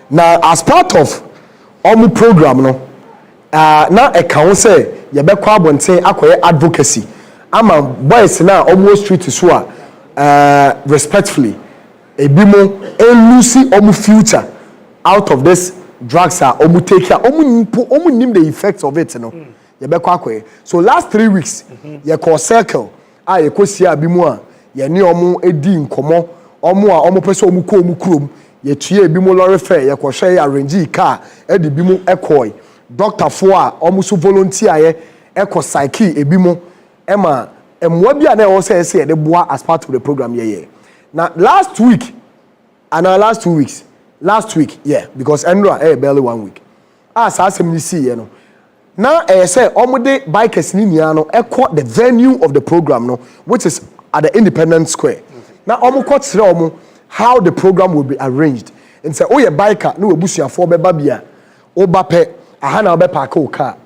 Now, as part of our program, no, now a council, you be called and say, "Akoye advocacy." I'm a boys now almost street to swear, respectfully. A bimo, a lucy, future out of this drugs are take care, name the effects of it, you know. You be called. So last 3 weeks, you call circle. You call see a bimo, you ni edi nkomo, person krom. Ye tue bimo lorry fare ye ko hwe arrange car e de bimo ekoi doctor fo a omuso volunteer ye eko psyche ebimo ema emwa bia na e say de boa as part of the program ye. Now last week and last 2 weeks yeah, because Andrew barely 1 week as asem ni see ye no now say omode bikers ni nia no eko the venue of the program no, which is at the Independence Square. Now omukot sire omo how the program will be arranged. And say, oh, your biker, no busia for bebabia, oh, bape, a hana be park car.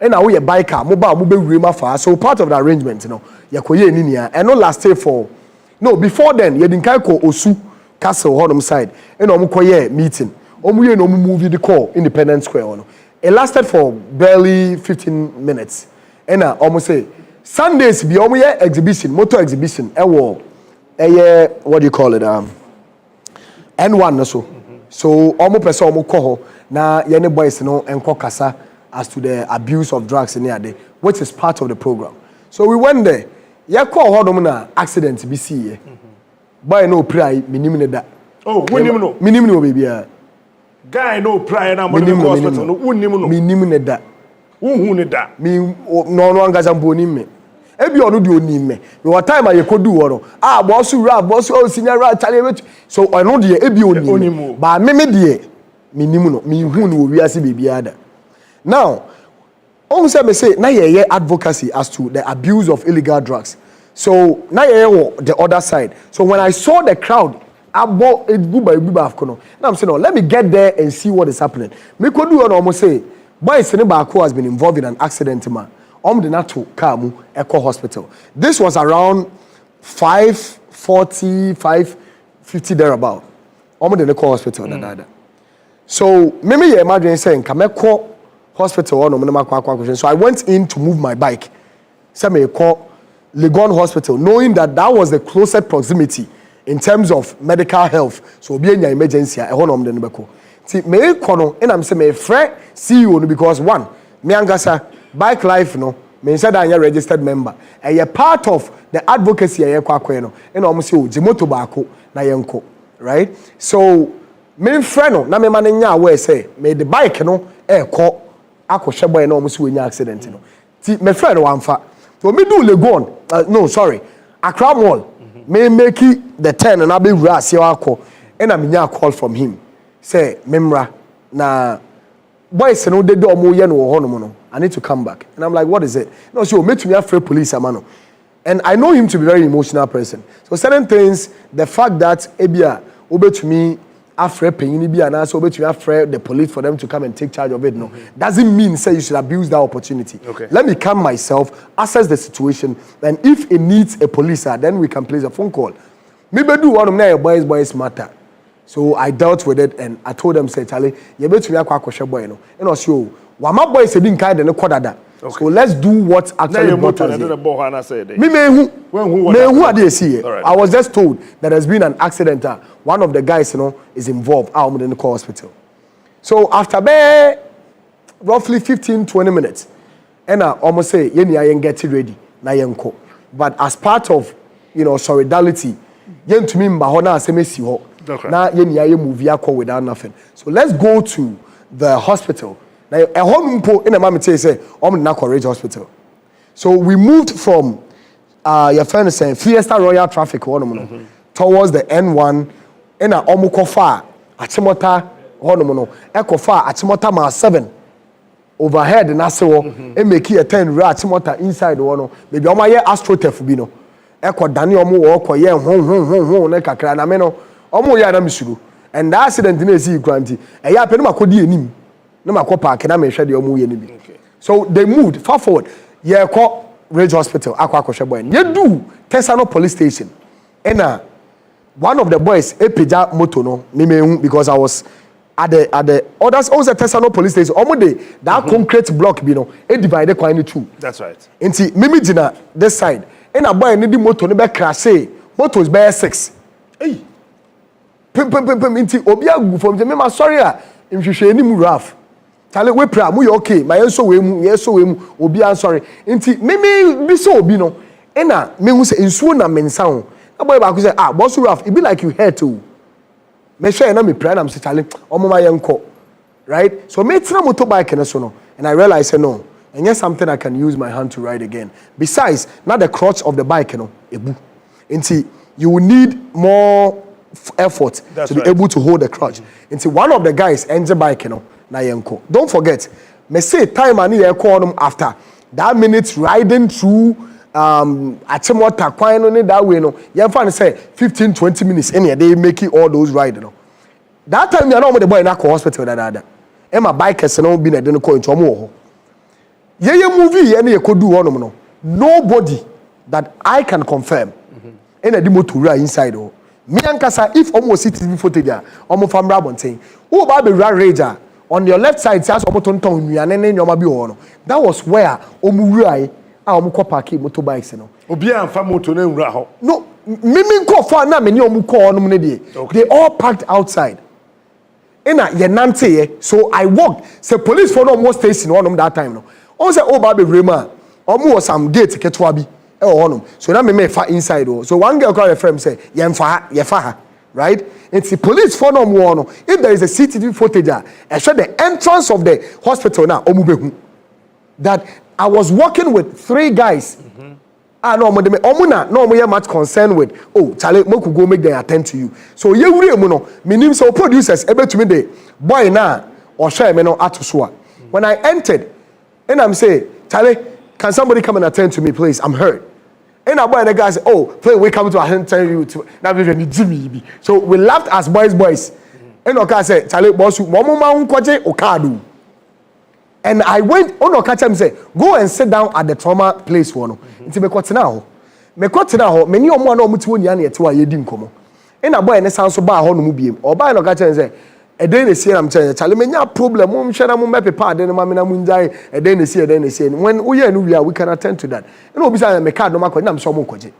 And now your biker, mobile rima for. So part of the arrangement, you know, yakoye ninia, and no last day for no, before then, you didn't go Osu Castle, Hodom side, and omukoye meeting. Omuye no movie the call Independence Square. It lasted for barely 15 minutes. And almost say Sundays be omuye exhibition, motor exhibition, what do you call it? N1 so. So almost person almost call na yene boys no enko kasa as to the abuse of drugs in here, which is part of the program. So we went there. Ya call hodom na accident be see. Boy no pray minimum da. Oh, winnim no. Minimum no baby. Guy no pray na mo no hospital no winnim no. Minimum da. Who ne da. Me no anga mbo me. Ebi onu di oni me what time I kodu woro boss o senior right challenge so onu de ebi oni ba me de me nim no me hu no wi ase bibia da. Now on say na ye advocacy as to the abuse of illegal drugs. So na ye the other side. So when I saw the crowd abo ebuba kono na I'm saying, no, let me get there and see what is happening. Me kodu woro almost say boy Seneba has been involved in an accident man. Did not to Kamu Echo Hospital. This was around 5:40, 5:50 thereabout. Did Echo Hospital. So maybe you imagine saying Kameko Hospital. So I went in to move my bike. So I call Legon Hospital, knowing that was the closest proximity in terms of medical health. So be in your emergency. I want to see me kono and I'm saying my friend CEO because one me angasa bike life no me said I am registered member and a part of the advocacy I kwakwe no and almost say jimoto baako na yenko, right? So me friend no na me man nya we say me the bike no ko akwohwe boy na almost we nya accident no ti me friend no amfa so me do Legon no sorry Accra Mall me make the 10 and I be wura ase akọ and I nya call from him say memra na boys no dey do omo ye no ho no I need to come back. And I'm like, what is it? No, so make me afraid police amano. And I know him to be a very emotional person. So certain things, the fact that Ebia obe to me afraid paying Ebia and also obe to me afraid the police for them to come and take charge of it. No, doesn't mean say you should abuse that opportunity. Okay. Let me calm myself, assess the situation, and if it needs a police, then we can place a phone call. Maybe do one of my boys matter. So I dealt with it and I told them, say, Charlie, you better me akwa boy no. And also, Wama boy said didn't kind of kodada. So let's do what actually matters. Me who are they see? I was just told that there's been an accident. One of the guys, is involved. I'm in the hospital. So after roughly 15-20 minutes, and I almost say, "Yeni get it ready na yenko." But as part of solidarity, yen to me mbahona semesi ho. Na yeni move yako without nothing. So let's go to the hospital. Now, a home in a mammy say, I'm not Courage Hospital. So we moved from your friend saying Fiesta Royal Traffic towards the N1 in a Omukofa, Achimota, Honomono, Ekofa, Achimota Ma 7 overhead in Asewo, and make it a 10 Achimota inside one. Maybe on my astrotef bino. Eko Dani Omo or ye home, Neka Cranameno, Omo Yanamishuru. And the accident didn't see granty. A yapenuma could nim. So they moved far forward. Yeah, call Rage Hospital, you do Tesano police station. And one of the boys, Epija Moto, no, because I was at the others also Tesano police station almost that concrete block be no e divide kwa into two. That's right. Nti mimi gina this side and a boy need the motor no be crash motor is by 6. Hey. Pim nti obi agu from me sorry a nhwehwe ni mu Ralph. Tale we pra mu okay my so we mu obi an sorry. Nti mimi bi so obi no e na me hu se nsuo na mensa ho. Na boy ba ku say boss Ralph it be like you hurt too. Me share na me pray na me say chale omoma yenko, right? So me tira motorbike na so no and I realize no and yes something I can use my hand to ride again. Besides not the crotch of the bike no ebu. Nti you will need more effort to be able to hold the crutch. Nti one of the guys enter bike na yenko. Don't forget me say time ani ye call after that minute riding through Achimota kwan no that way no you find say 15-20 minutes any they making all those ride no that time you know the boy na go hospital that e ma bikers no be na dey ko into omo ho ye movie ye na ye kodu ho no nobody that I can confirm any the motor inside ho me ankasa if omo CCTV footage omo fam rabonten who ba be rage on your left side say omo tonton nuane ne nyoma bi ho no that was where omo wurai omu ko park motorbikes no obi anfa moto na nwura ho no mimi ko fa na me ne omu ko no ne de they all parked outside ina ye nante ye so I walked say police for no more station one that time no on say o ba be rema omu was some gate ketwa bi e ho so na me fa inside o so one girl call her friend say ye fa ha right it's the police for no more no if there is a CCTV footage I show the entrance of the hospital na omu behu that I was working with 3 guys. No, no, much concerned with. Oh, Charlie, moku go make them attend to you. So ye wuri emu no, minim so producers ebe to me the boy na or share me no atusua. When I entered, and I'm saying, Charlie, can somebody come and attend to me, please? I'm hurt. And I boy the guy said, oh, please, we come to attend to you. Now so we laughed as boys. And okay, said, Charlie, boss, mama unkoje okadu. And I went, oh no, catch him say, go and sit down at the trauma place for no. Nti me kwatena ho. Me kwatena ho, many omo na omo ti woni ane ete wa yedi nkomo. E na boy ne san so ba ho no mu biem. Oba no catch him say, e dey na see am tell, chale menya problem, mo hwe na mo mepepa ade no ma me na mo ndai, e dey na see. When we here no we can attend to that. E no obi say me card no ma ko na me so mo koje.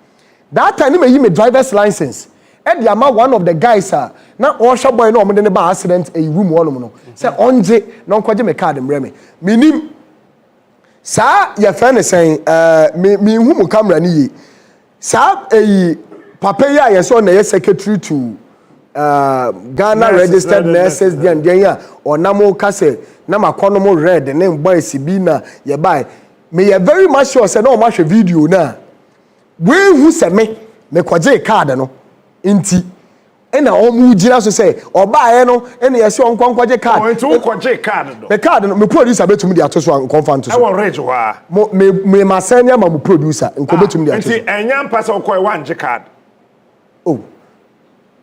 That time me yi me driver's license. And the amount one of the guys na osha boy no omde ne ba accident e room one no say onje na onkoje me card mreme minim sa ya friend saying me hu mu camera ni yi sa papa ya ye so na ye secretary to Ghana registered nurses den ya onamo kase na makono mo red ne boys bi na ye buy me ye very much sure say na o ma hwe video na we hu se me kwaje card no inti ena omu gira so say oba no ena yesi onkwankwaje card o nti ukwaje card no the card no me producer betumi dia to so confirm to so e won rage wa me masanya ma mu producer nko betumi dia to so nti enya mpasa okoi wanje card oh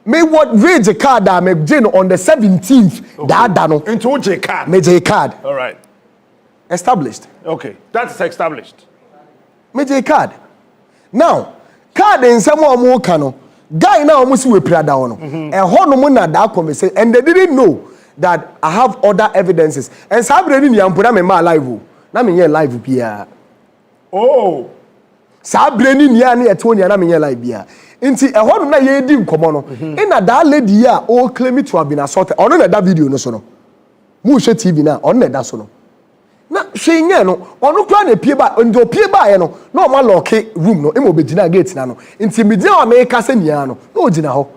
me what rage card am me on the 17th da no nti uje card me je card all right established okay that's established me je card now card ensem omu ka no guy now almost we prada no no na that conversation and they didn't know that I have other evidences and sabreni ni ampuna me ma live na me here live bia oh sabreni ni ani etonia na me here live bia nti no na ye di nkomo no na that lady here all claim to have been assaulted ono na that video no so no mu hwe TV na ono na da so no na hwenye no ono kra na pie ba ndo pie ba ye no na o ma lock room no e mo begina gate na no nti media o me ka se nia no na o gina ho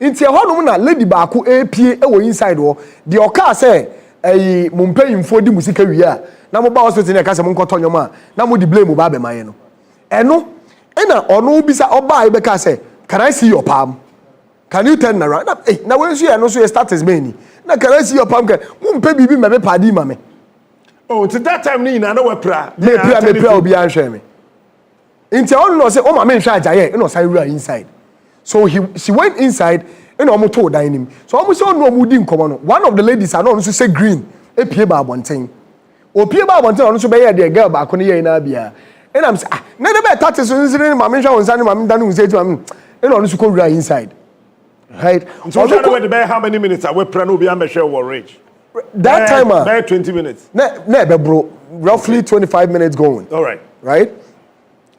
nti no na lady ba ko epie e wo inside wo de o ka se mo mpanyimfo di musika wi a na mo ba hospital na ka se mo nkoto nyoma na mo di blame ba be maye no eno na ono bi sa oba e be ka se can I see your palm can you turn around na when you no so your status many na can I see your palm mo mpa bibi me be padi ma me. Oh, to that time ni na we pra. Me pra obi anhwe me. Inti on no say o ma me nhwe ajaye, no say rura inside. So she went inside and omo to dan nim. So omo say no omo di nkomo no. One of the ladies no so say green, e pie ba abonten. O pie ba abonten no so be ye the girl ba ko ne ye na bia. And I'm say na de be tate so nsire ma me nhwe wonsa ne ma me dan unse ti ma me. E no so ko rura inside. Right? So how many minutes are we praying? We are share war rage. That time, about 20 minutes. Ne, bro, roughly 25 minutes going. All right. Right?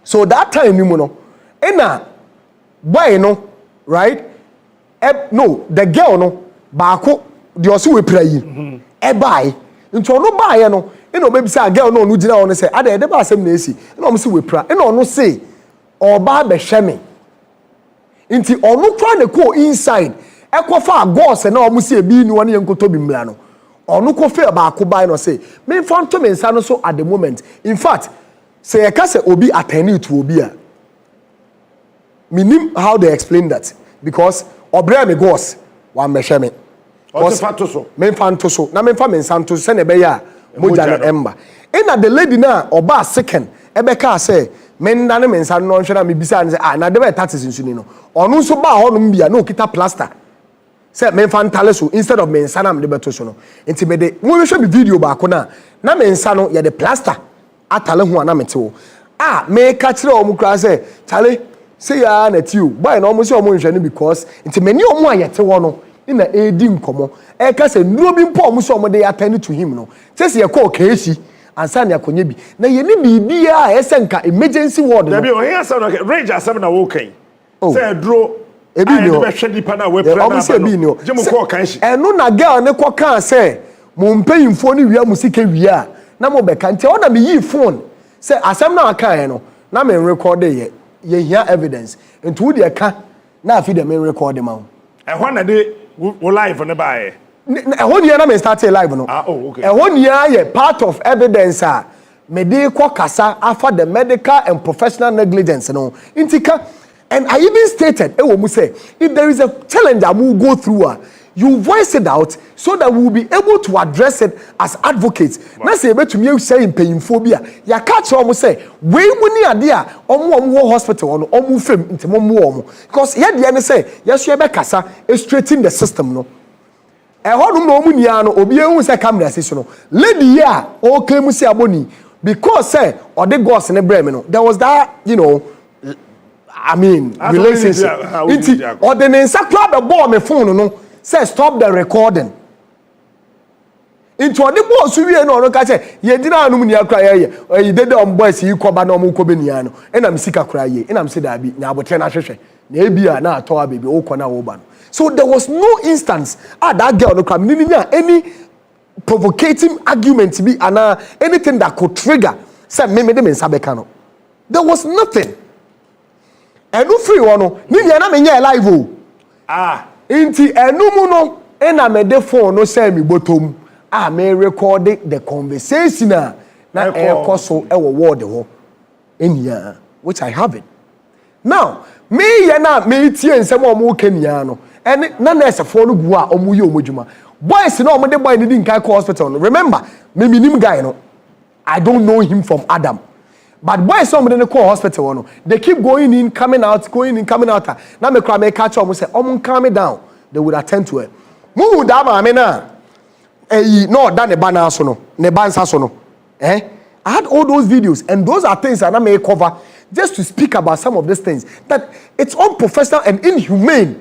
So that time, you know, boy, no, right? No, the girl, no, bako, the also we pray. Buy. Into no buy, no. You know, maybe say a girl, no, no, dinner on say, I did never say, Nancy. You know, we pray. You know, no say, or barbe shame. Into or no trying to go inside. Echo far gods and almost say, be no one young Kotobi Milano. Or no coffee about Kubai no say. Me found to me so at the moment. In fact, say a case obi attending to obia. Meaning how they explain that because obrea me goes one me shame. Me fan to so na me fan me santo send ebe ya moja no emba. Na the lady na oba second ebe ka say me nda ne me nsan no hwe na me bisa na say na de be taxes nsuni no. Onu so ba ho no bia na okita plaster. Say me fan tale so instead of me nsan am de beto so no. Enti me de mo hwe me video ba ko na me nsan no ye de plaster atale ho na me te wo. Me ka kire o mu kra say tale say ya na tiu boy na omo say omo nhwe no because enti meni omo ayete wo no na edi nkomo e ka say nuro bi mpo omo say omo dey attend to him no say ye call keesi ansa na akonya bi na ye ni bibia e say nka emergency ward no there be o here say range asem na wo kan say duro ebi ni o be hwe dipa na we plan na omo say ebi ni o jemu call kan shi eno na girl ne ko kan say mo mpanyimfo ni wia musika wia na mo be kan tie o na me yi phone say asem na aka no na me record ye hear evidence into wo de ka na afi de me record ma wo ho na de wo live ne bae ho nia na me start live no okay ho nia ye part of evidence me de kwa kasa afa the medical and professional negligence no intika and I even stated e wo mu say if there is a challenge I will go through you voice it out so that we will be able to address it as advocates. Na say betumi say impanyimfo bi ya catch omo say we muni ade a omo hospital no omo fam ntemo omo because here dey ne say yes you be kasa straighten the system no honum no omu nia no obi ehun say camera session no lady here o claim say aboni because say ode gods ne brem no there was that I mean relationship inti ode ne nsa be ball me phone no say stop the recording. Into the boss we no no ka say ye dina anum ni akra ye ye dede on boys yi koba na omo kobe nia no e na msika kra ye e na mse da bi na abotre na hwehwe na ebia na atoa baby o kona wo ba no. So there was no instance that girl no come any provocating argument be and anything that could trigger say me de me nsabeka no. There was nothing. Enu free one no ni na me nya live o. Inti enumu no ena me de phone no say me botom me record the conversation na ekoso e wo word ho enia which I have it now me ye na me tie nsem o mo kania no ene na nurse phone no gu a omo ye omodwuma boys na omo de boy ni din kai hospital no remember me minim guy no I don't know him from Adam. But boys somebody in the call hospital no they keep going in coming out now me cry me catch up say calm me down they would attend to it mu da ma me na no that ne bana so no ne bansa so no I had all those videos and those are things that I may cover just to speak about some of these things that it's unprofessional and inhumane.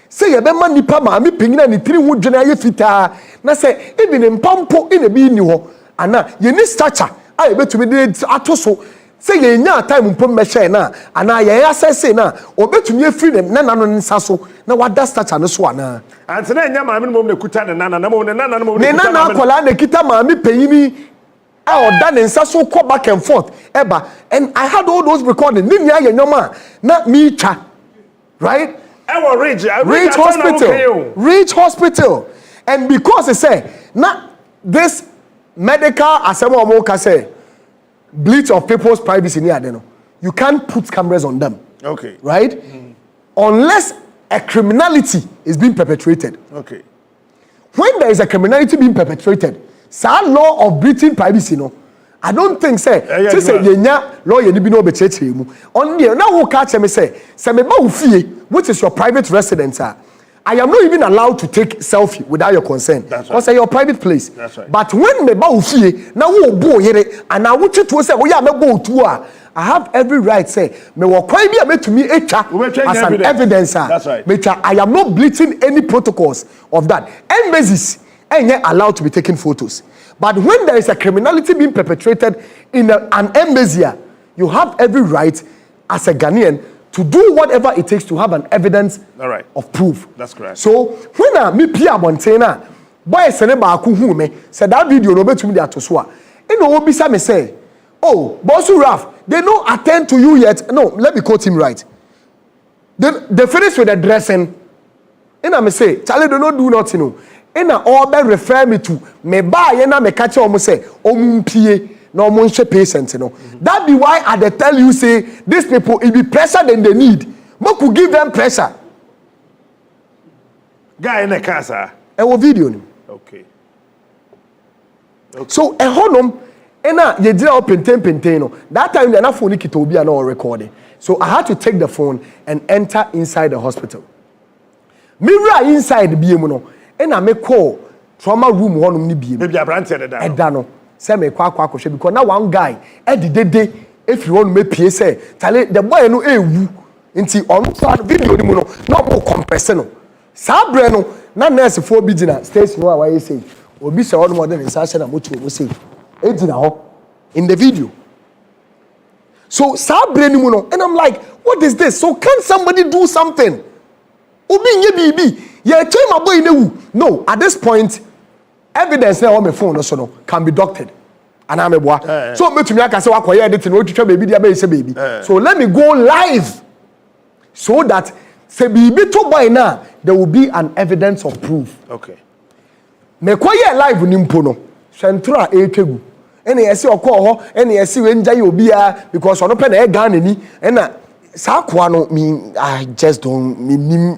Say ye be man nipa ma me pingina ni tiri hu dwena ye fita na say even mpampo in e bi ni ho ana ye ni stature I be to be atoso. Say ye nya time mpom me share na ana ye assess na obetumi afiri dem na nano nsa so na wada stature no so ana ante na nya maame no mom na kuta ne nana na mom ne nana no mom ne nana akola na kita maame panyini oda ne nsa so ko back and forth eba and I had all those recordings ni nya ye nyoma na me twa right Reach hospital and because they say na this medical asemo mo ka say bleach of people's privacy near them. You can't put cameras on them. Okay. Right? Mm-hmm. Unless a criminality is being perpetrated. Okay. When there is a criminality being perpetrated, some law of breaching privacy, no. I don't think say law you be no becheche mu. Only now who catch me say me ba ufie which is your private residence. I am not even allowed to take selfie without your consent. Because it's your private place. That's right. But when me ba ufie na wo bo yere and I want you to say, "Oh yeah, me go to I have every right say me wo kwan bi a metumi etwa as an evidence. That's right. I am not bleaching any protocols of that. Embassies ain't allowed to be taking photos. But when there is a criminality being perpetrated in an embassy, you have every right as a Ghanaian to do whatever it takes to have an evidence of proof. That's correct. So when me Pia Montana, boy sene ba ku hu me, said that video no betumi dey atoso a. E no obi sa me say, "Oh, Bosu Ralph, they don't attend to you yet." No, let me quote him right. They finish with the dressing. And I say, Charlie, do not do nothing. No. And all be refer me to me buy and I me catch almost say, "Omumpie." No one patient, you know. That be why I tell you say these people it be pressure than they need. But could give them pressure. Guy in the casa. A video. Okay. So a honum ena ye did up penteno. That time the na phone kito be no recording. So I had to take the phone and enter inside the hospital. Mirror inside the BM and I make call trauma room honum ni BM. Maybe I branded that. Edano. Say me kwa because now one guy day if you want to make PSA tell the boy no ewu nti on video ni mu no more compress no sabre no na nurse for bi gina station wa why say obi say on more than inside na moto mo say e gina ho in the video. So sabre ni mu no and I'm like, what is this? So can somebody do something? Obi nye bibi ye tell my boy newu. No, at this point evidence on my phone also can be doctored. And I'm a boy. So me to me I can say what editing what to baby there say baby. So let me go live so that say baby to boy now there will be an evidence of proof. Okay. Me quiet live nimpo no. Central etegu. Any ese okọ ho, any ese we nja ye obi a because ono pe na e Ghana ni and na sa kwa no me I just don't me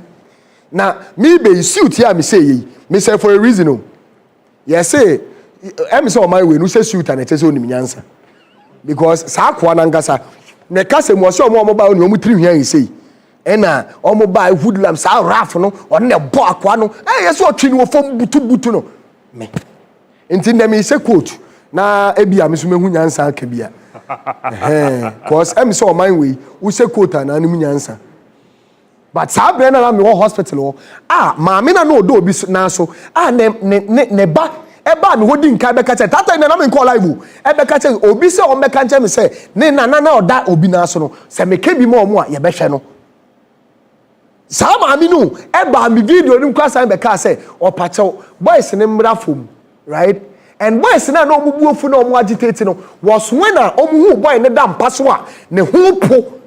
na me be suit here me say me say for a reason no. Yes say I'm so my way no say suit and it say onim nyansa because sa kwa na ngasa ne kase mo so mo ba oni omu tiri hwan yi sei e na omo ba hoodlam sa Ralph no on ne bo akwa no yes o twi no fom butu no me enti na me say quote na ebia me so mehu nyansa aka bia cause I'm so my way we say quote na anim nyansa but sa bre na me hospital ma me na no do obi na so ne ba eba me hodi nka be kache tata na me call live e be kache obi se o be kache me say ne na oda obi na so no se me ke bi mo a ye be hwe no sa ma mi no eba me video ni kwa san be ka say o pache boys ne mra fom right and boys na no omubu ofu na omu agitate no was when na omu hu boy ne da mpa so a ne hu po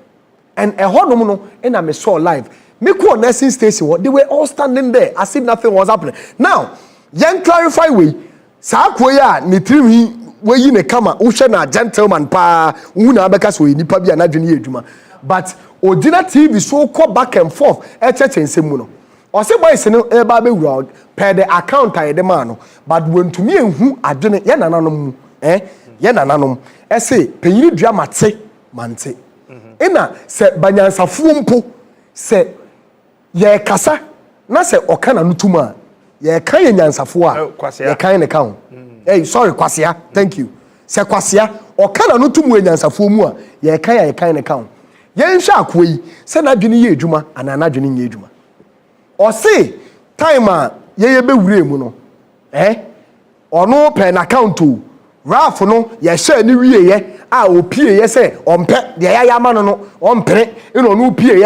and a honum no na me saw live me call nursing station they were all standing there as if nothing was happening. Now yen clarify we sa akoya ne trimhi we ne kama wo hwe na gentleman pa wu na abeka so nipa bia na dwene edwuma but odina TV so call back and forth e cheche nsemu no o se boys no e ba be wura per the account I the man but when to me enhu adwene ye nananom ye nananom e se penyiri dua mate mante ina se banyansafo mpo se ye kasa na se okana nutuma ye kan ye nyansafo a ye kan ne kan hey sorry kwasia thank you se kwasia okana nutumu ye nyansafo mu a ye kan ne kan ye nhwa akoi se na dwene ye edwuma ana na dwene ye edwuma o se time a ye be wure mu no ono pe na account o Ralph no ye share ni wie ye a opie ye se ompe de ya ma no ompere ino no opie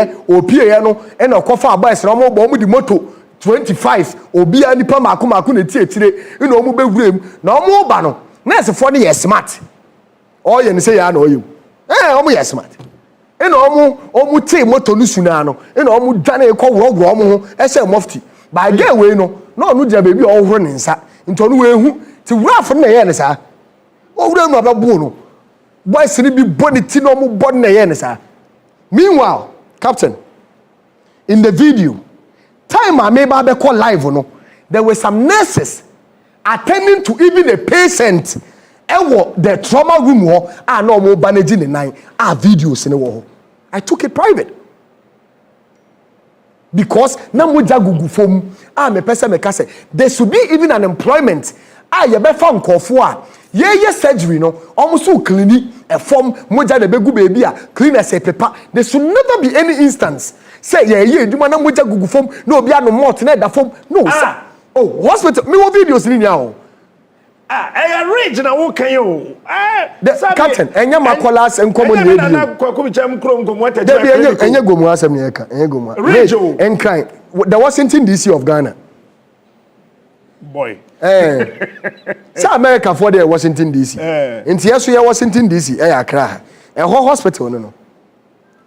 ye no e na kofa boys na mo bo mu di moto 25 obi ani pa mako na tietire ino omu be wurem na omu ba no nurse for the smart o ye ni say ya na oyem omu ye smart ino omu tie moto no suna no ino omu dwane ko woro omu ho e say mufti by get we no na onu dia baby o horo ne nsa nto no we hu ti Ralph na ye ne sa o wurem na ba bu no boys ni bi body ti no omu body na ye ne sa. Meanwhile captain in the video time I made be call live no there were some nurses attending to even a patient the trauma room no more managing the nine videos in the wall. I took it private because na moja gugu fom me person me ka say there should be even an employment you be found call for ye surgery no almost so clinic a form moja de begu baby a clean as a paper. There should never be any instance say yeah do man moja gugu form no be no more na da form no sir. Oh hospital me wo videos ni nya rich na wo kan yo captain enya makolas enkomo ni ebi na kwaku bi cham krom gomu ata enya gomu asem ne ka enya gomu rich enkran the Washington DC of Ghana boy say America for the Washington DC nti yeso ye Washington DC Accra hospital no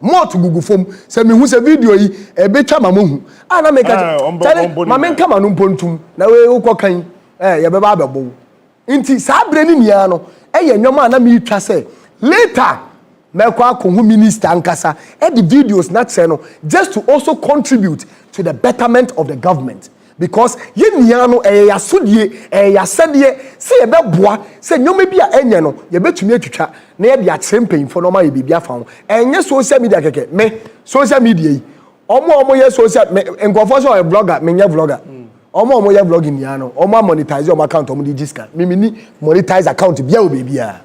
more to gugu fom say me hu say video yi betwa mamohu na make ma men kama no mpontum na we ukokan ye beba abebo nti saa bre ni nia no nyoma na me twa say later me kwa akohu minister ankasa the videos not say no just to also contribute to the betterment of the government because ye nia no yasodie yasede say ye beboa say nyoma bi a enye no ye betumi atwitwa na ye bia campaign for no ma ye bibia fa ho enye social media keke me social media yi omo ye social nkofo so a blogger me nya vlogger omo ye vlogging nia no omo monetize your account omo di jiska me ni monetize account bia o bibia.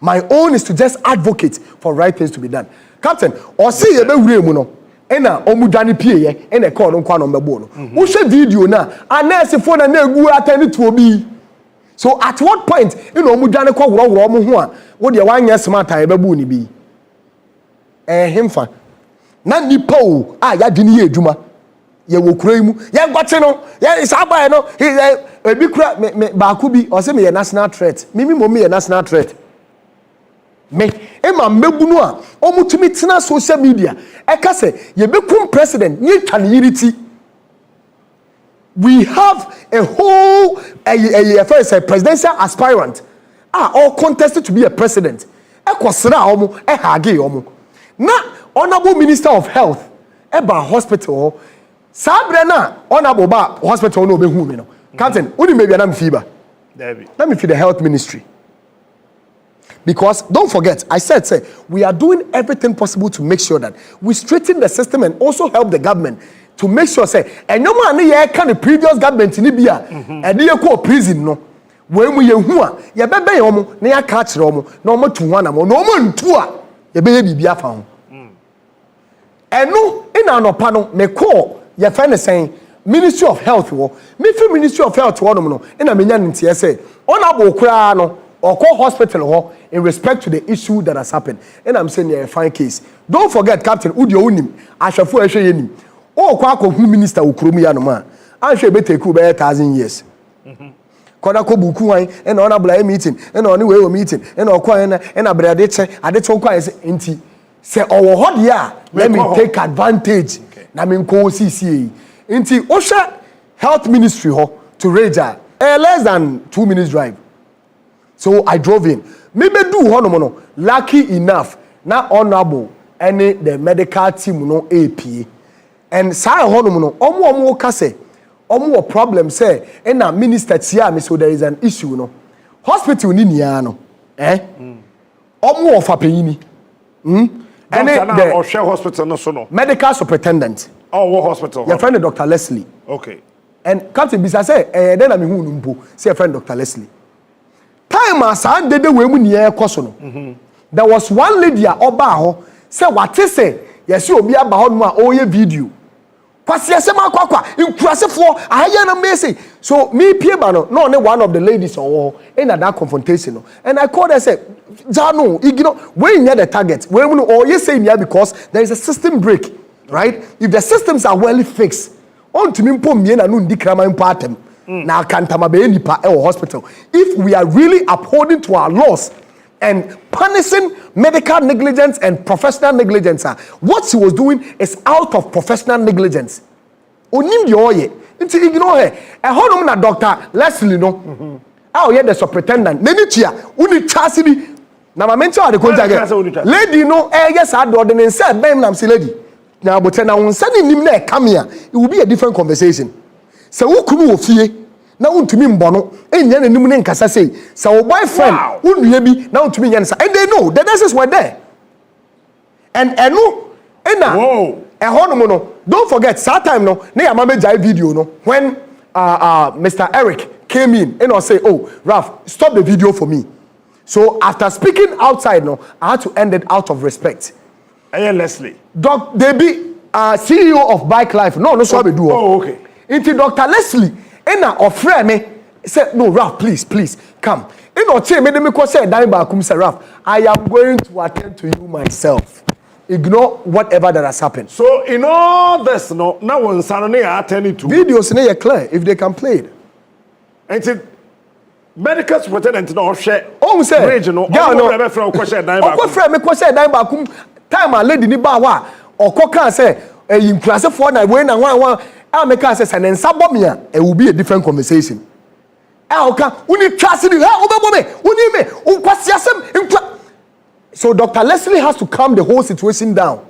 My own is to just advocate for right things to be done. Captain, or see ye be wure mu no ena omudwane pie ye ena e call no kwa no mbebo no wo hwe video na anese phone na egu atani to obi. So at what point ena omudwane kwa woro mo ho a wo de wanya smart aye bebu ni bi hemfa na nipa o ya dwene ye adwuma ye wo kura mu ye ngote no ye sabae no ebi kura ba ku bi o se me ye national threat mimi mo me ye national threat me ema mbegunu a omutumi tena social media eka se ye bekum president ye twane yiriti. We have a whole a presidential aspirant all contested to be a president ekosra omo hage omo na honorable minister of health eba hospital sabre na honorable ba hospital no obehu me no captain uni maybe na mfiba let me feed the health ministry. Because don't forget, I said, we are doing everything possible to make sure that we straighten the system and also help the government to make sure, and no man here can the previous government in Libya and they call prison no. When we are ya bebe yomo, ne ya catch romo, no more to one no more two, ya baby be found. And no, in an opano, me call ya friend saying Ministry of Health, me for Ministry of Health, one no, in a minyan in TSA, honorable Krano. Or call hospital in respect to the issue that has happened. And I'm saying a fine case. Don't forget, Captain Udio Unim, Ashafu Eshayenim. Oh, Kwako, who minister Ukrumi Yanoma. I'm sure better could be 1,000 years. Kodako Bukuai, and honorable meeting, and on the way meeting, and Okwana, and a Bradice, I did so quite empty. Say, oh, what ya? Let me take advantage. Namin Ko CCA. Into Osha Health Ministry to Raja, less than 2 minutes drive. So I drove in. Maybe do honomono. Lucky enough, not honorable any the medical team no AP. And say honomono. Omo kase. Omo problem say. And a minister tia me so there is an issue no. Hospital ni niano. Omo of apeyini. And the share hospital no so no. Medical superintendent. Oh, what hospital? Your friend Dr. Leslie. Okay. And Captain Bisa say, then I'm who numpo. Say a friend Dr. Leslie. Time as I did the way we near Kosono. There was one lady at Obaho, say what they say, yes, you'll be about my own video. Kwasiasema kwakwa, in for I am amazing. So me Piebano, no only one of the ladies or in that confrontation. And I called her and said, Jano, ignore when near the target, when we all you say here because there is a system break, right? If the systems are well fixed, on to me pom me na no ndikrama impatem. Now hospital. If we are really upholding to our laws and punishing medical negligence and professional negligence, what she was doing is out of professional negligence. Onim the oye. Until ignore her. A honor na Dr. Leslie no. Oh yeah, the superintendent. Nenichia, uni chasidi. Na ma mention the contact. Lady no, yes, I do the say bem nam si lady. Now but na un sani nim na come here. It will be a different conversation. So who kunu ofie na untumi mbono enya nanim ne nkasa sei so your boyfriend unua bi na untumi nya nsa and they know the nurses were there and eno ena ehono no don't forget that time no na ya mama jai video no when Mr. Eric came in and I say oh Ralph stop the video for me So after speaking outside, no, I had to end it out of respect. Leslie. They be CEO of Bike Life. No, so I be do. Oh, okay. Into Dr. Leslie, and I offer me said, no, Ralph, please, come. In or chair, me say, Ralph, I am going to attend to you myself. Ignore whatever that has happened. So in all this, no, now one son attending to videos in clear if they can play it. And medical superintendent no share. Oh, say, regional. Yeah, no. Never from question. Time a lady ni ba wa okoka say in class for na we na one I make us say and sabo me it will be a different conversation. Oka uni trust you obebo me uni me unkwasi asem. So Dr. Leslie has to calm the whole situation down.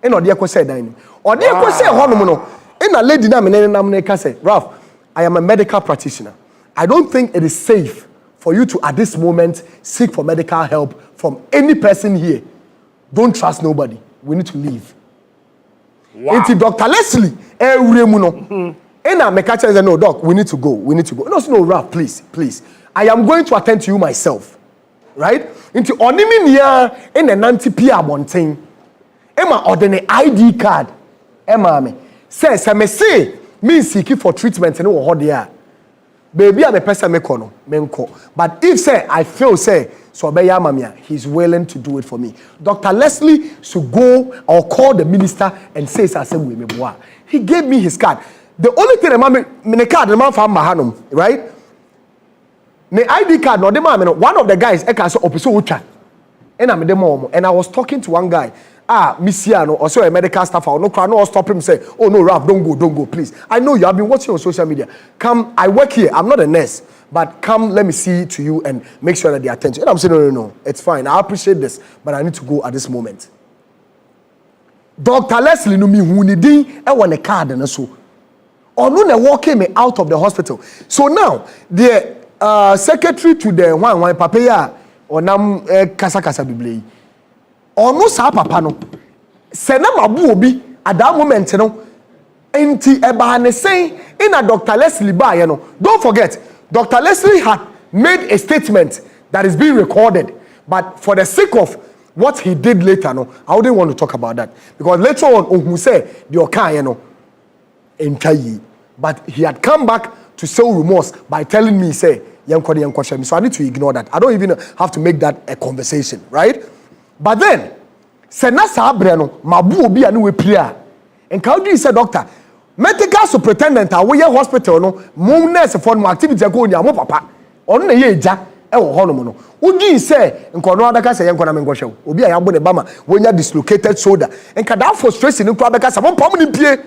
And odi ekose dan odi ekose honom no na lady na me na ka say Ralph, I am a medical practitioner. I don't think it is safe for you to at this moment seek for medical help from any person here. Don't trust nobody. We need to leave. Wow. It's Dr. Leslie. And I make a say, no, doc, we need to go. No, Ralph, please. I am going to attend to you myself. Right? Into oniminia in a nanti-pia bonting. Emma ordinary ID card. Emma me. Says, I may say, me seeking for treatment and what they are. Baby, I'm a person menko. But if say I feel say so mamia, he's willing to do it for me. Dr. Leslie should go or call the minister and say he gave me his card. The only thing the card the man found Mahanum, right? The ID card no the man one of the guys and I was talking to one guy. Missiano, also a medical staff, no crowd, no stop him say, oh no, Ralph, don't go, please. I know you have been watching on social media. Come, I work here. I'm not a nurse, but come, let me see to you and make sure that they attend to you. And I'm saying, no, it's fine. I appreciate this, but I need to go at this moment. Dr. Leslie no me who need I want a card and so. Or no, walking me out of the hospital. So now the secretary to the one papaya or nam kasa biblei. Ono sa papa no se na mabu obi at that moment no enti eba ne say in a Dr. Leslie ba ye no. Don't forget Dr. Leslie had made a statement that is being recorded, but for the sake of what he did later no, I wouldn't want to talk about that because later on who say the okan ye no entayi, but he had come back to show remorse by telling me say so I need to ignore that. I don't even have to make that a conversation, right? But then, Senasa Breno, Mabu Obi and we prayer. And how do you say, doctor? Medical superintendent, we are hospital, no, moon nurse for no activity go in your papa. On the yeja, honomono. Would you say, and Conrada say, Yankonam Gosho, Obi Abone Bama, when you're dislocated shoulder, and Kada for stress in Quebec, some prominent peer,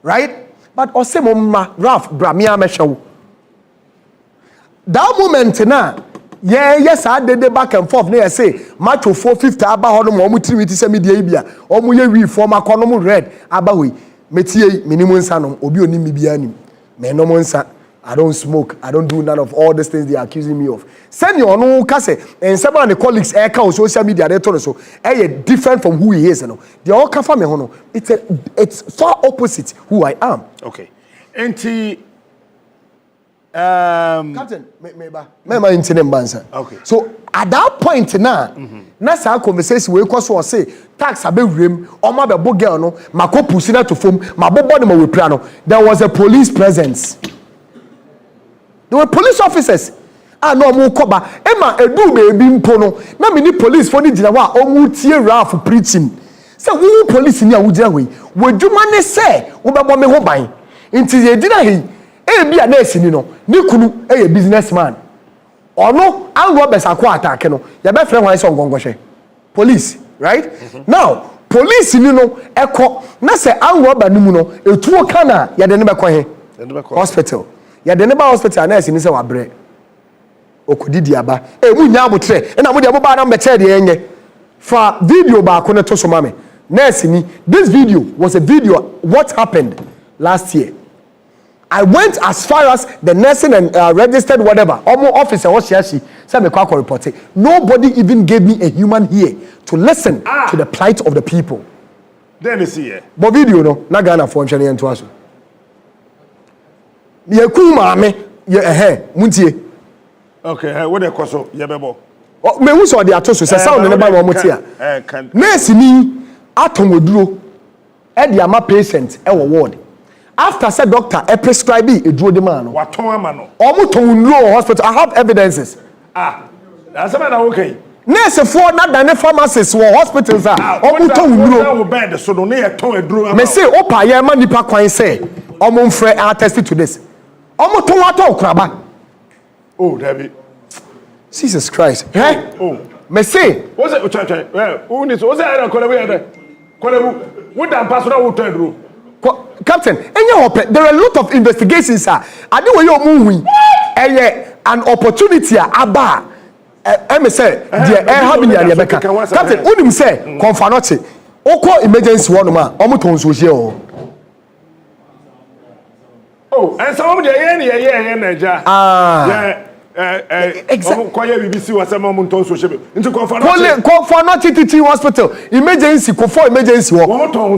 right? But Osemoma, Ralph, Bramia Meshaw. That moment now. Yes, I did the back and forth. Near say, match of 450 about how the 3 weeks media, or we form a column red, abawi, metie, minimum sanum, obi oni mibiani, menomonsa. I don't smoke, I don't do none of all these things they are accusing me of. Send your no case, and some of the colleagues air on social media, they told us so, different from who he is. They all come from me, it's far opposite who I am. Okay. And Captain, okay. So at that point now, that's our conversation we cause say tax abe rem or my baby girl no mako pusina to form my body ma we piano. There was a police presence. There were police officers. No mo koba ema edu baby mpo no na me ni police for ni gina wa omu tie Ralph preaching. Say who police ni a wo gina we dwuma ne say wo bebo me ho ban. Nti ye gina he be a nurse no kunu a businessman or no and robbers akwa attack no ya be friend wan say ngongoshe police right now police ni no ekọ na say and robber no mu no etuo kana ya de ne be kọ he hospital ya de ne ba hospital nurse ni say wa bre okudidi aba mu nya abotre na mo de mo ba na mbeche de enye fa video ba ko ne to so mame nurse ni this video was a video what happened last year. I went as far as the nursing and registered whatever. Almost officer was she said me quite report it. Nobody even gave me a human ear to listen to the plight of the people. Then you see it. But video no, na Ghana for nchane and twaso. Ye ku maame ye muntie. Okay, what the kwaso ye bebo. me who saw the atoso say sound ne ba mo motia nurse ni atom oduro e dia ma patient e wo ward after said doctor e prescribe eduro de man no waton ama no omo ton nduro hospital I have evidences that's about okay nurse for na dane pharmacists wo hospitals omo ton nduro bed so no na ton eduro me say opa ye ma nipa kwan say omo mfre attest to this omo ton ato kraba oh David Jesus Christ eh oh me say what's it well who needs what's it kolebu what dan pass na wo ton eduro Captain, there are a lot of investigations, sir. I know where you're moving. An opportunity, Abba. I say, dear, having your Rebecca. Captain, Unim say, Confanoti. Oko emergency one man, Omoton Sojio. Oh, and some of the exactly. BBC was a moment on social into Confanoti teaching hospital. Emergency, for emergency. Omoton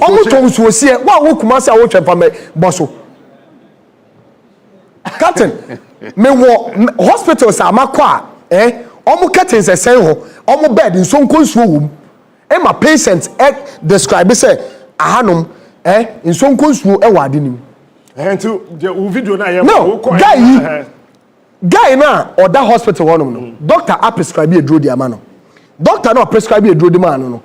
Sojio. What will come out from me, Bosso? Captain, me hospitals are makwa, Omo curtains a say omo bed in some consume. My patients describe say ahanum in some consume ewadini. And to the video na no guy na or that hospital one no doctor a prescribe a drug man no doctor no prescribe a drug man no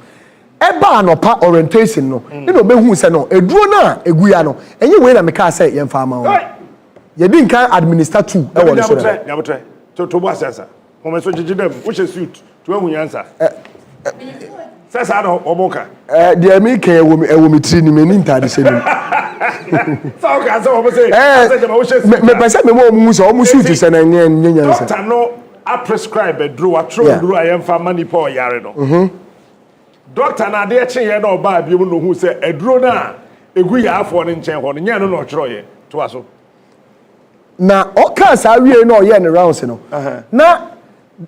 eba no pa orientation no e no be hu say no eduro na eguya no enye we na me ka say yem fa ma wo ye din kan administer two e wo so yabotre to bo asasa mo me so jijidem wo she suit to ahu yansa sasa no oboka de me kan ewo me tri ni me ni ntade se ni so ka so wo say me pese me mo mu so o mu suit se na nyanyansa doctor no a prescribe a draw a throw draw I am for money for yare no doctor na de eche ye na oba bi mu no hu say a draw na egu ya afọ ne nchen ho no nya no chro ye to aso na o kan sa wie no ye ne rounds no na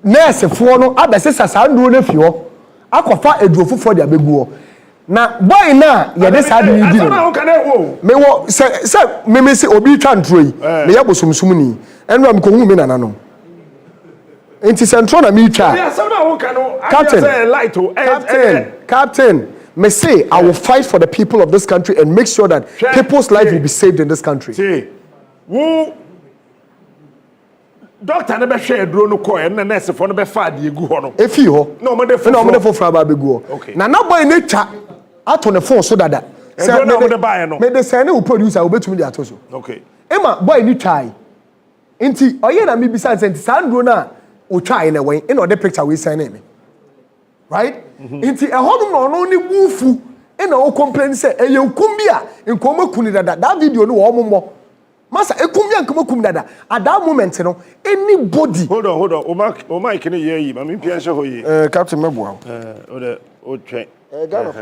nurse fo no abese sasa nduro na fi ho akofa eduofufo de abegu ho na boy na ye de sa de ni di no me wo se me se obi twa ntro yi me ye bosomsum ni enu am ko hu me nana no enti central na me twa captain me say I will fight for the people of this country and make sure that people's life will be saved in this country. See wo doctor na be hwe eduro no ko na nurse fo no be fa de egu ho no efi ho no mo de fo no mo de fo fra ba begu ho na na boy na twa ato ne phone so dada say no mo de buy no me de say na producer obetumi de ato so okay ema boy ni try enti oye na me bisa enti sandro na o try na wen ina o de picture we sign me right enti e ho no no ni bufu ina o complain say e ye kumbia nkoma kuni dada that video no wo mommo masa ekumya nkoma kum dada at that moment no anybody hold on o mic ni ye yi ma me pia hye ho yi captain meboa o twen Ghana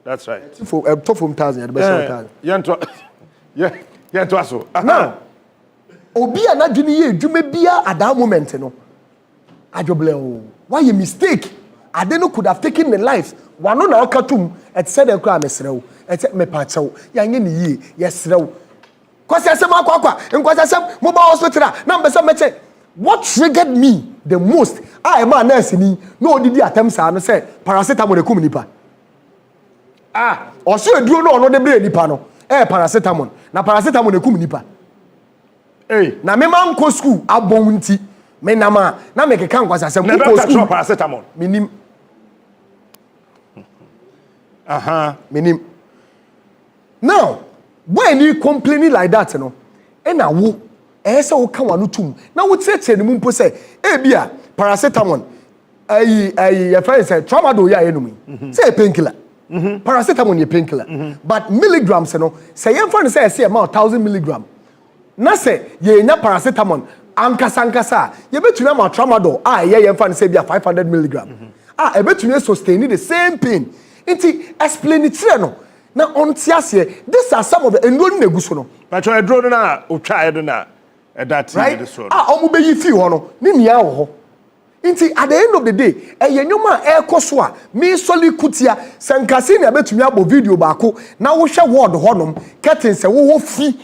that's right for top from 1000 the best 1000 yanto aso now obi a na dwene ye dwuma bia at that moment no ajoble o why a mistake ade no could have taken the lives wano na okatum et said e kwa mesrew et me pa chew ya nye ni ye yesrew kwase asem akwa nkwase asem mobile hospital na mbese meche what triggered me the most I man nurse ni no didi attempt sa no say paracetamol ekum nipa o so eduro no de bre nipa no paracetamol na paracetamol ekum nipa na me man ko school abon nti me na ma na me keka nkwase asem ko school paracetamol minim minim now when you complaining like that no na wo say wo kan wanu tum na wo tete ne mumpo say bia paracetamol your friend say tramadol ya enumi say painkiller paracetamol ye painkiller but milligrams no say your friend say amount 1000 milligram na say ye nya paracetamol ankasa ye betumi am tramadol your friend say bia 500 milligram e betumi sustain the same pain inti explain it no na ontiase these are some of the enduro neguso no but you drone na o try do na that right omo be yi fi ho no ni nia wo ho nti at the end of the day eyenyoma ekoso a me soli kutia sankase na betumi abo video baako na wo hwe word ho nom curtain se wo fi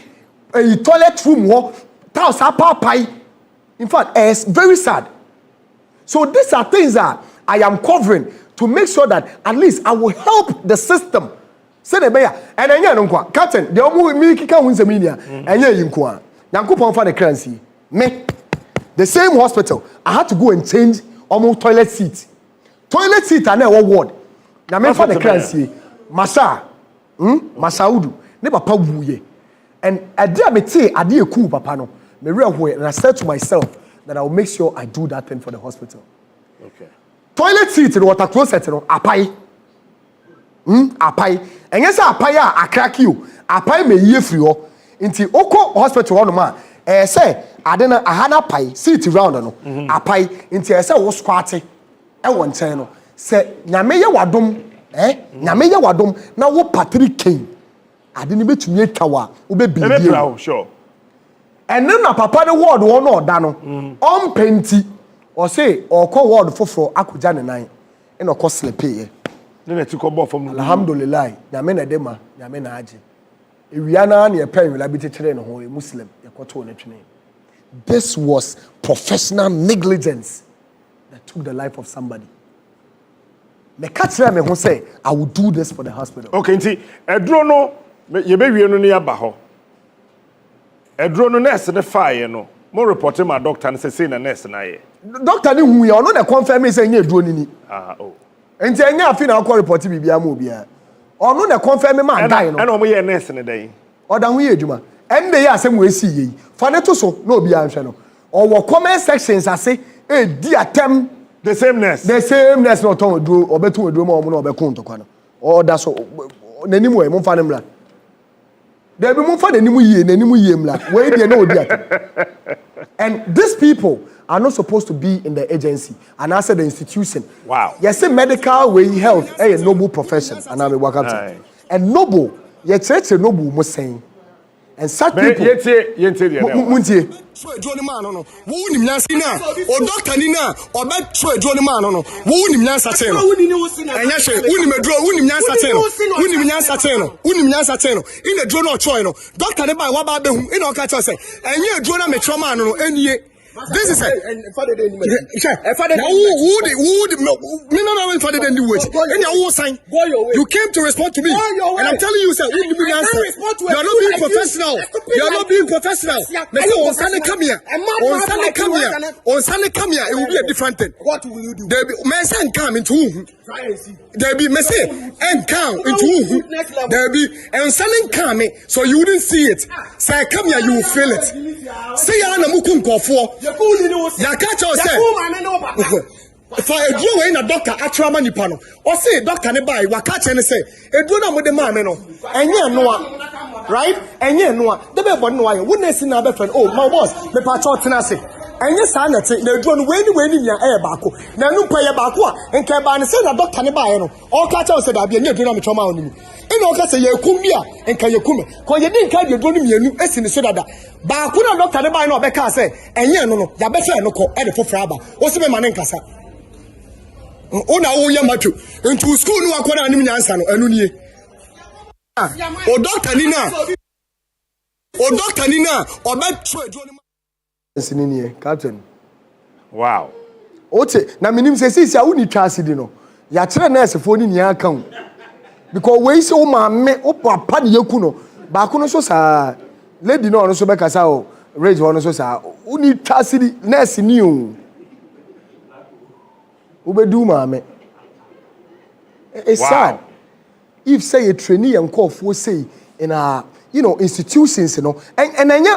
toilet room ho tiles apapai in fact it's very sad So these are things that I am covering to make sure that at least I will help the system. Say the bear and I know Captain, the only me kika wins a minia and yeah you kwa. Yankupon for the currency. Me the same hospital. I had to go and change almost toilet seat. Toilet seat and now ward. Now me for the currency. Masa. Masaudu. Ne papa wuye. And I did me say I did a cool papa no. Me real way and I said to myself that I will make sure I do that thing for the hospital. Okay. Toilet seat in water closet no apai. Apai. And yes, apai a crack you. Apai me ye free o. Inti oko hospital no ma. Say adena ahana pai seat round no. Apai inti say wo squat e won nchen no. Say nyame ye wadom nyame ye wadom na wo Patrick Kane. Adeni betumi atwa wo be bibi. Sure. And then na papa the word wo no da no. On penti or say or call word foforo akuja ne nan. E no ko slepe. Nene ti ko bo from alhamdulillah nyame na dema nyame na age ewiana na ye pen wila bi tekere no ho muslim ye koto na twene. This was professional negligence that took the life of somebody. Me catch me who say I will do this for the hospital. Okay, nti edro no ye be wie no ne ya ba ho. Edro no nurse ne fire no. Mo report my doctor and say na nurse na ye. Doctor ni hu ye ono na confirm me say nye edro ni ni. Oh. Enti enya afi na akọ report bibia ma obia. Ono na confirm me man die no. And omo ye nurse ne dey. Oda hu ye adwuma. Ende ye asem we si ye. Fa ne to so na obia nhwe no. Owo comment sections ase e di atem the same nurse. The same nurse no ton oduro obetu oduro ma omo na obekun ntokwa no. Oda so nanim we mo fa ne mla. There be mo fa nanim yie mla. We dey na odi atem. And these people are not supposed to be in the agency and also the institution. Wow. Yes, medical way health a noble profession and I'm a worker. And noble, yet it's a noble must saying. And such people yet so adwoni ma no wo nim nyansa na o doctor ni na o be so adwoni ma no wo nim nyansa che no enya hwe wo nim adro wo nim nyansa che no wo nim nyansa che no wo nim nyansa che no ina adro no choi no doctor ne ba wa ba be hu ina o ka che say enya adro na me chro ma no enie. This is it. Father, no, you came to respond to me, and I'm telling you, sir, you are not being professional. You are not being professional. On Sunday come here. On Sunday come here. It will be a different thing. What will you do? There be men come into whom? There be messy and come into whom? There be and Sunday come, so you wouldn't see it. Say come here, you will feel it. Say ya na mukun kofo. Ya catch us say. For a dro in a doctor atra manipa no. Or say doctor ne buy wa catch and say, "E dro na mo de ma me no." Enye no right? Enye no. The be born no why. Witness na be friend. Oh, my boss, me pa chot na say. Enye sa na te na dro no we ni nya e baako. Na nu pa ye baako a enke ba ne say na doctor ne buy no. O catch us say da be enye dro na me choma onimi. Ina o ka say ye kum bia enka ye kum. Ko ye din ka de dro no mienu esi ne so dada. Ba ku na doctor ne buy no be ka say enye no ya be fe no ko e de fofra aba. O se me ma ne nkasa. Ona wo ye matu into school no akora anim nyansa no anu nie. O doctor ni na o be tro adwo ni Sinini, Captain. Wow. Ote, na minim se sisi a woni twa asidi no. Ya kire nurse fo ni nia kan. Because we say o ma me o papa de yaku no. Ba ko no so sa lady no so be kasa o rage no so sa woni twa asidi nurse ni o. Ubedu ma me. It's sad. If say a trainee and call for say in a institutions and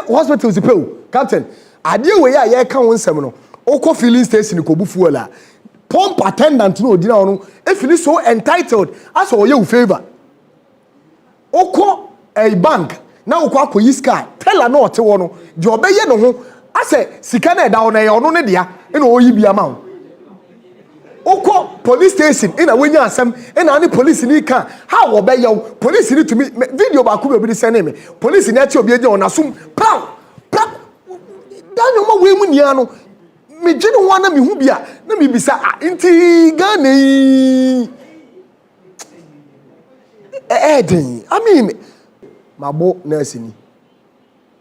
hospitals pay Captain idea we ya kan won sem no oko filling station ko bu fuel a pump attendant no odina no e feel so entitled as o ye favor oko a bank na oko akoyi sky teller na ote wo no je obeye no ho ase sika na da wo na ye ono ne dia e na oyi bia ma oko police station ina wenya asem ina ani police ni kan how obey you police ni to me video ba ku be bi send me police ni ati obi eje ona sum pow dan no ma we mu nia no me gye no wana me hu bia na me bisa nti Ghana den I mean mabo nurse ni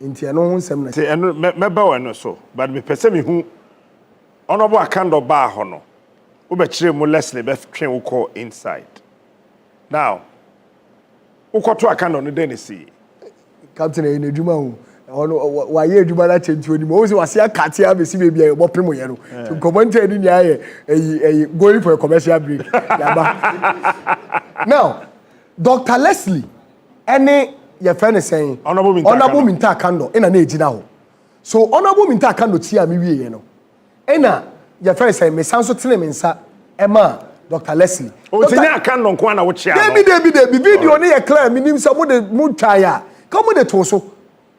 nti eno hu nsem na say eno me ba wa no so but me pese me hu Honorable Akando Bar Hono. Ubechire mu Leslie Beth train uko inside. Now, uko to Akando no Denisi. Captain in Juma. Why you do that change when you was here Katia be see baby a primo yano. To comment in going for a commercial break. Now, Dr. Leslie, any your friend is saying Honorable Minta Kando in an age now. So Honorable Minta Kando tia mi wie no. Ena your friend say me sound so tell Emma Dr. Leslie. O tinya Kando kwa na wo chia. Debi video na ye clear minim say mo de mo tire. Come with the toso.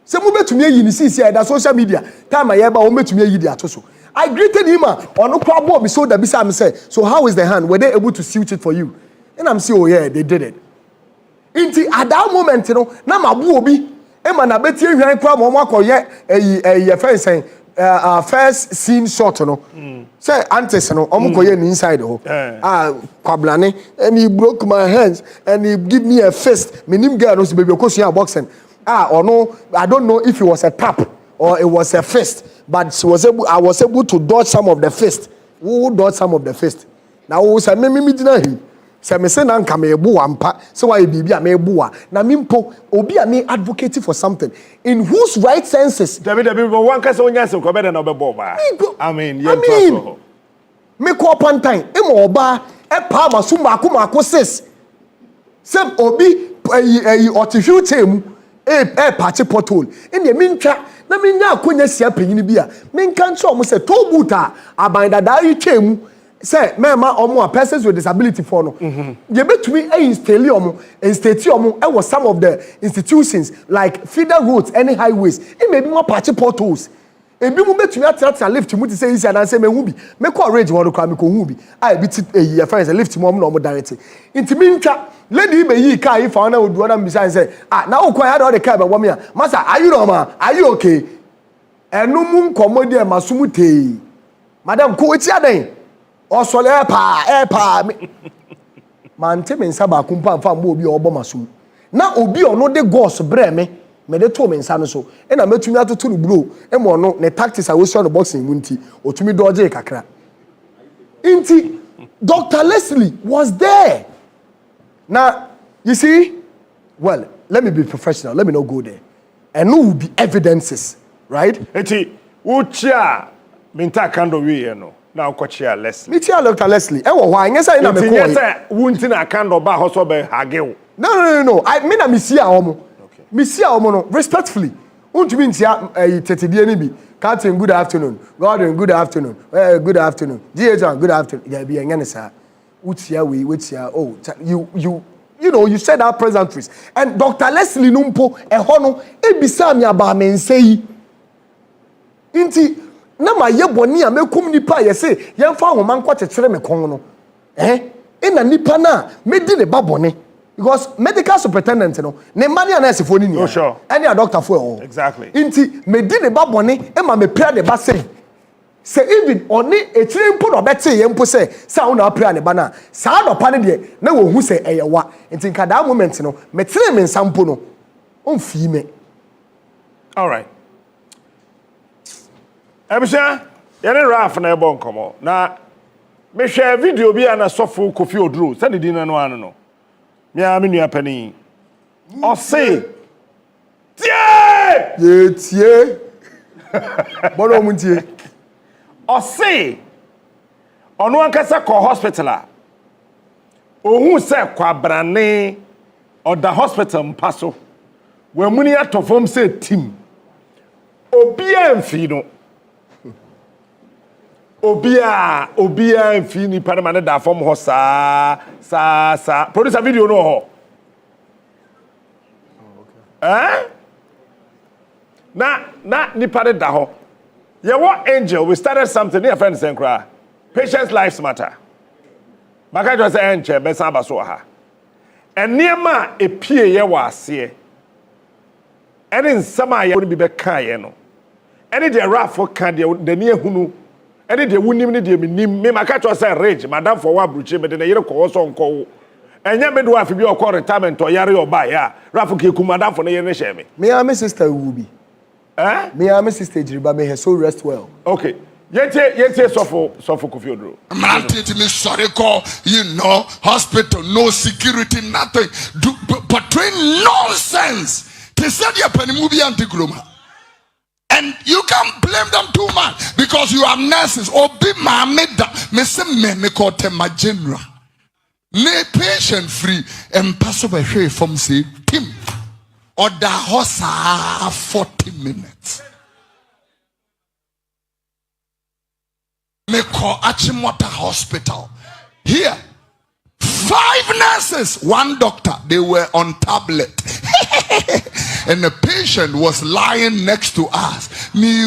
Say mo betumi ayi ni sisi da social media. Time aye ba o betumi ayi di atoso. I greeted him on no problem so that bisa me say, so how is the hand? Were they able to suit it for you? And I'm saying, oh yeah, they did it. Inti at that moment, you know, na mabu obi e ma na beti ehwan kwa mo akoye e friend saying first scene shot no. Say antes no omo koye ni inside ho. Kwablane and he broke my hands and he give me a fist. Me nim girl no so baby okosua boxing. Or no, I don't know if it was a tap or it was a fist, but I was able to dodge some of the fist. Who dodge some of the fist? Now who say me dina hi. Say me say nan ka me ebu ampa. So why bibi a me ebu a. Na mimpo obi a me advocating for something in whose right senses. David one kase onya se ko be na obebo ba. I mean, me ko upon time. E mo oba e pa maso mako sis. Say obi otihu temu party pothole in the mincha na minya akonya sia panyini bia menka nche omo se to buta abanda da yitwemu say mema omo a persons with disability for no ye betumi install omo instate omo e was some of the institutions like feeder roads any highways e maybe more party potholes ebi mu betumi atata lift mu ti say isi adan say mehu bi me call range won ko am ko hu bi I bi ti e friends lift mu no mo direct intimi ntwa lady be yi car if na odu na mbisa say na okwan ya do the car be wo me a masa are you normal are you okay enu mu nkomodi e masumu tei madam ko eti adan osole pa man te men saba kumpa mfa mo obi obo masumu na obi ono de gos bre me de to men sa no so e na matumi atoto no blow e mo no ne tactics a we so no boxing mu nti otumi dodge kakra inti Dr. Leslie was there. Now, you see, well, let me be professional. Let me not go there. And no will be evidences, right? Eti, uchia minta kando we no. Now kochia Leslie. Mitia Dr. Leslie. Ewo wa nyesa ina me ko. Nyesa wunti na kando ba hoso be hageu. No. I mean na misia omo. Okay. Misia omo no respectfully. Untumi ntia tetedie ni bi. Captain, good afternoon. Gordon, good afternoon. Good afternoon. GH, good afternoon. Yeah, be nyane sa. Utia we wetia oh you know you said that pleasantries and Dr. Leslie Numpo ehono ebisa mi aba mensei inti na ma yeboni a mekum nipa ye say yemfa ahoma nkwa tetire me kon no ina nipa na medi ne babone because medical superintendent no ne mania na asefo ni ni sure any a doctor for exactly inti medi ne babone e ma me pra de ba say say even oni etire mpo no bete ye mpo say sa una apra ne bana sa do pa ne de na wo hu say eyewa enti nka that moment no metire me nsampo no onfi me all right abisha yene Ralph na ebo nkomo na me hwe video bi ana sofo Kofi Oduro say di na no anu no me a me nua pani o say tie bono muntie o say ono ankasa ko hospital a ohun say kwabrane o da hospital mpaso we muni atofom say team obia mfi no obia mfi ni parama da fom ho sa producer video no ho na ni pare da ho yeah, what angel? We started something. Dear friends and cry. Patients' lives matter. Maka just say angel, besa baso ha. And near ma a pie ye was here. And in summer ye wouldn't be back no. Any the Ralph for candy the near hunu. Any the wouldn't even me maka just say rage, madam for one bruche, but in a year call on call. And yet, me do have to be a call retirement or yari or buy ya. Ralph Kiku madam for the year shame. Me and my sister will be. Me and my sister Jiriba may her soul rest well. Okay. Yete suffer Kofi Oduro. Man, me sorry call, hospital, no security, nothing. Portray nonsense. They said you're penny movie anti-groma. And you can't blame them too much because you are nurses. Or be my meda, me call them my general. Ne patient free and pass over here from say Tim or the horse 40 minutes. Me call Achimota Hospital. Here, 5 nurses, 1 doctor, they were on tablet. And the patient was lying next to us. Me